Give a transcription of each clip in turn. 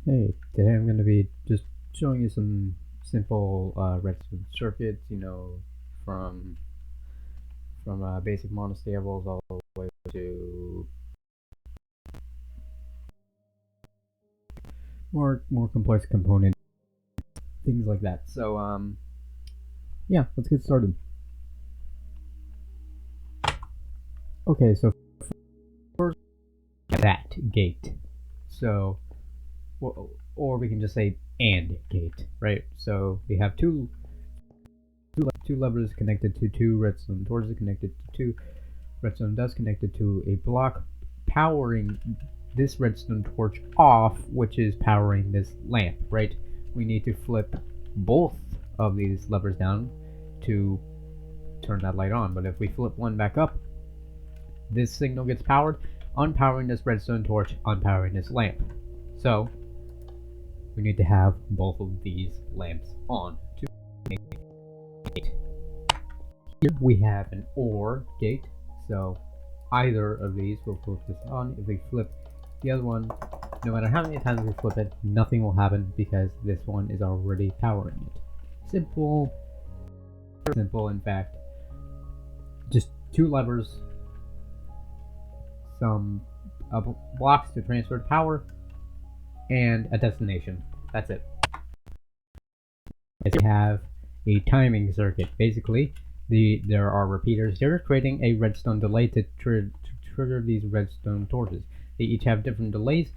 Hey, today I'm going to be just showing you some simple redstone circuits, from basic monostables all the way to more complex components, things like that. So yeah, let's get started. Okay, so first that gate. So or we can just say AND gate, right? So we have two levers connected to two redstone torches connected to two redstone dust connected to a block powering this redstone torch off, which is powering this lamp, right? We need to flip both of these levers down to turn that light on, but if we flip one back up, this signal gets powered, unpowering this redstone torch, unpowering this lamp. So we need to have both of these lamps on to make a gate. Here we have an OR gate, so either of these will flip this on. If we flip the other one, no matter how many times we flip it, nothing will happen because this one is already powering it. Simple, in fact. Just two levers, some blocks to transfer power, and a destination. That's it. We have a timing circuit. Basically, there are repeaters here creating a redstone delay to trigger these redstone torches. They each have different delays,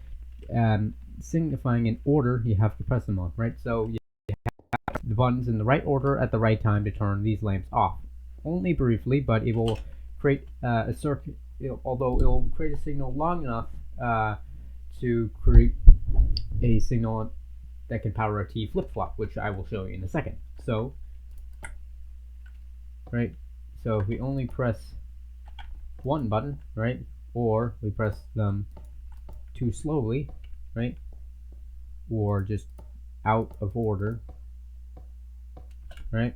signifying an order you have to press them on, right? So you have the buttons in the right order at the right time to turn these lamps off. Only briefly, but it will create a circuit, although it will create a signal long enough to create a signal that can power a TFlipFlop, which I will show you in a second. So, right, so if we only press one button, right, or we press them too slowly, right, or just out of order, right,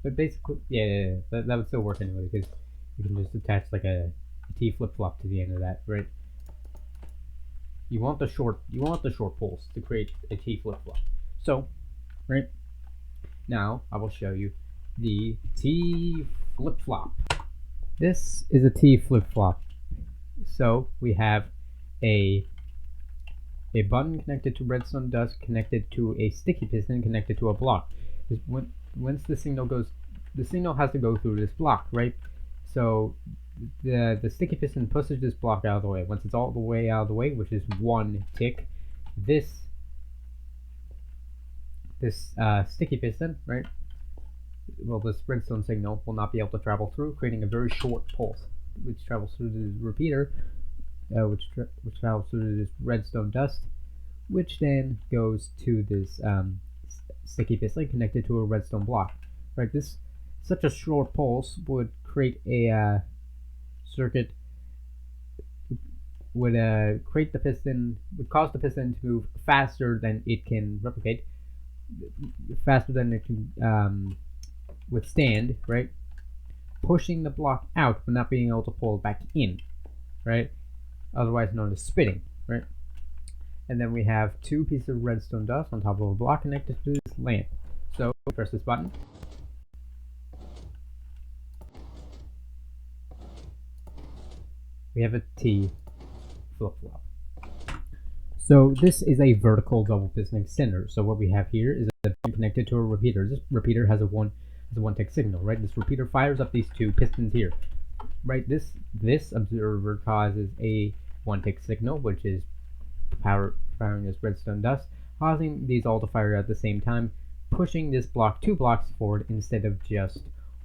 But basically, yeah, that would still work anyway, because you can just attach like a TFlipFlop to the end of that, right? You want the short pulse to create a TFlipFlop. So, right now I will show you the TFlipFlop. This is a TFlipFlop. So we have a button connected to redstone dust connected to a sticky piston connected to a block. Once the signal has to go through this block, right? So the sticky piston pushes this block out of the way. Once it's all the way out of the way, which is one tick, this sticky piston, right? Well, this redstone signal will not be able to travel through, creating a very short pulse, which travels through the repeater, which travels through this redstone dust, which then goes to this sticky piston connected to a redstone block. Right, such a short pulse would create a circuit, would create the piston, would cause the piston to move faster than it can replicate, faster than it can withstand, right? Pushing the block out but not being able to pull it back in, right? Otherwise known as spitting, right? And then we have two pieces of redstone dust on top of a block connected to this lamp. So press this button. We have a TFlipFlop. So this is a vertical double piston extender. So what we have here is a pin connected to a repeater. This repeater has a one tick signal, right? This repeater fires up these two pistons here, right? This observer causes a one tick signal, which is powering this redstone dust, causing these all to fire at the same time, pushing this block 2 blocks forward instead of just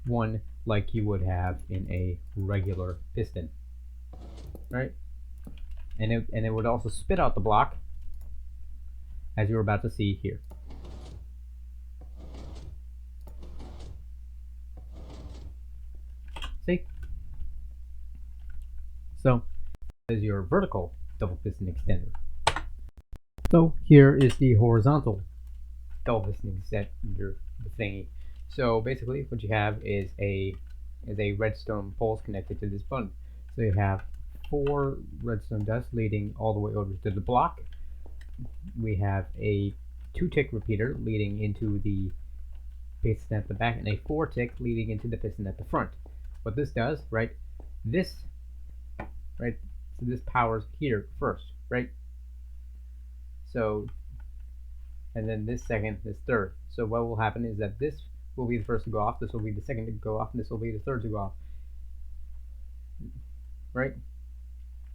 one like you would have in a regular piston, right? And it would also spit out the block, as you're about to see here. See? So this is your vertical double piston extender. So here is the horizontal double piston extender thingy. So basically what you have is a redstone poles connected to this button. So you have 4 redstone dust leading all the way over to the block. We have a 2-tick repeater leading into the piston at the back, and a 4-tick leading into the piston at the front. What this does, right? So this powers here first, right? So, and then this second, this third. So what will happen is that this will be the first to go off, this will be the second to go off, and this will be the third to go off. Right?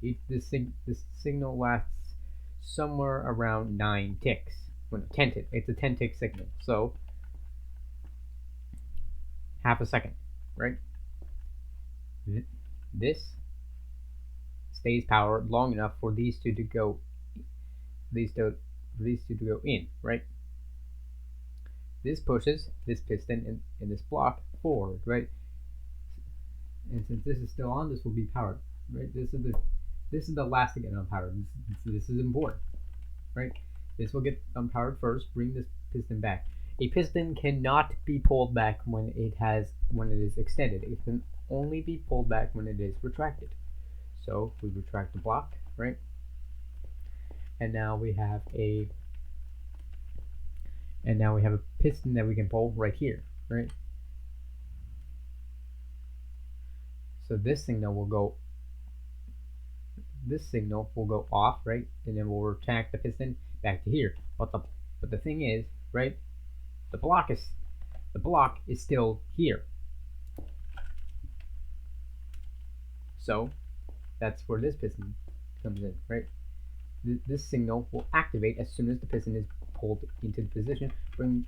This signal lasts somewhere around 9 ticks. Well, 10 ticks. It's a 10-tick signal. So half a second, right? This stays powered long enough for these two to go in, right? This pushes this piston in this block forward, right? And since this is still on, this will be powered, right? This is the last to get unpowered. This is important, right? This will get unpowered first. Bring this piston back. A piston cannot be pulled back when it is extended. It can only be pulled back when it is retracted. So we retract the block, right? And now we have a piston that we can pull right here, right? So this signal will go off, right? And then we'll retract the piston back to here. But the thing is, right? The block is still here. So that's where this piston comes in, right? This signal will activate as soon as the piston is pulled into the position,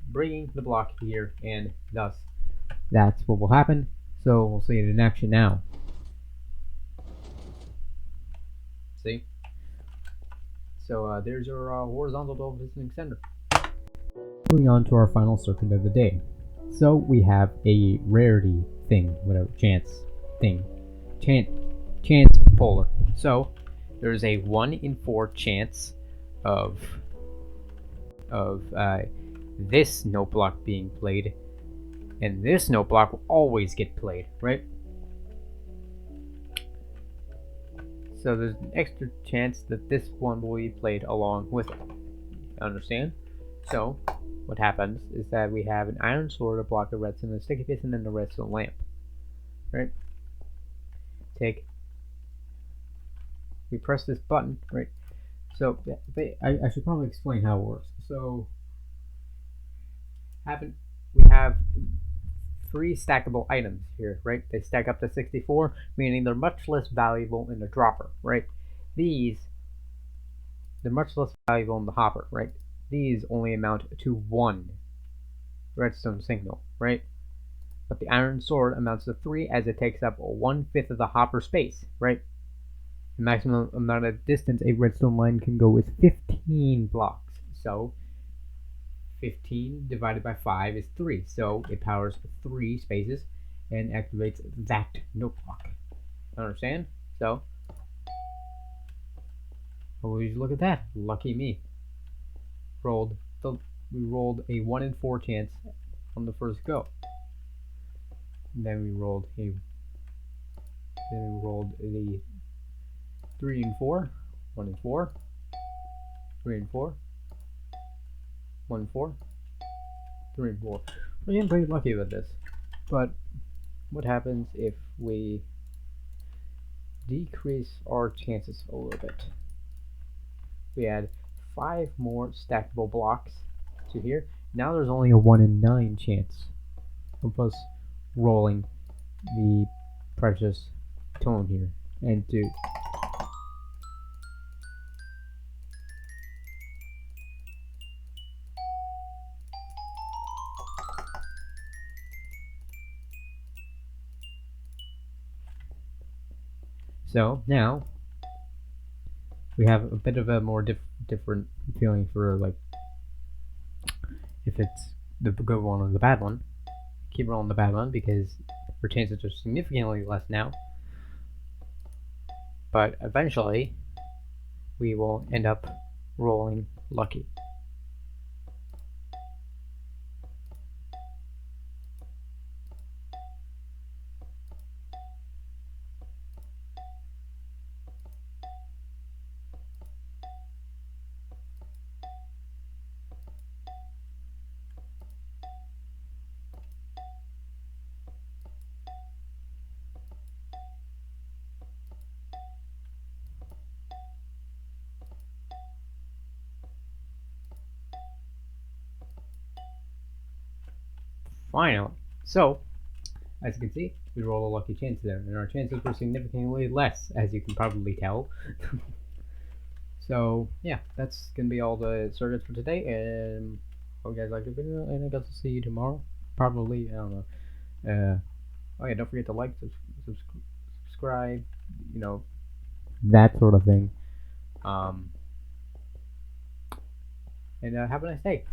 bringing the block here, and thus that's what will happen. So we'll see it in action now. See? So there's your horizontal double piston extender. Moving on to our final circuit of the day. So we have a rarity thing, whatever, chance polar. So there's a 1 in 4 chance of this note block being played, and this note block will always get played, right? So there's an extra chance that this one will be played along with it. Understand? So what happens is that we have an iron sword, a block of redstone, a sticky piston, and a redstone lamp. Right? We press this button, right? So I should probably explain how it works. So we have 3 stackable items here, right? They stack up to 64, meaning they're much less valuable in the dropper, right? They're much less valuable in the hopper, right? These only amount to 1 redstone signal, right? But the iron sword amounts to 3, as it takes up 1/5 of the hopper space, right? The maximum amount of distance a redstone line can go is 15 blocks. So 15 divided by 5 is 3. So it powers 3 spaces and activates that note block. Understand? So, always look at that. Lucky me. We rolled a 1 in 4 chance on the first go. And then we rolled the 3 in 4, 1 in 4, 3 in 4, 1 in 4, 3 in 4. We're getting pretty lucky with this. But what happens if we decrease our chances a little bit? We add 5 more stackable blocks to here. Now there's only a 1 in 9 chance of us rolling the precious tone here. And so now we have a bit of a more different feeling for, like, if it's the good one or the bad one. Keep rolling the bad one because our chances are significantly less now. but eventually we will end up rolling lucky. Finally. So, as you can see, we roll a lucky chance there, and our chances were significantly less, as you can probably tell. So, yeah, that's going to be all the circuits for today, and hope you guys liked the video, and I guess I'll see you tomorrow. Probably, I don't know. Oh yeah, don't forget to like, subscribe, you know, that sort of thing. And have a nice day.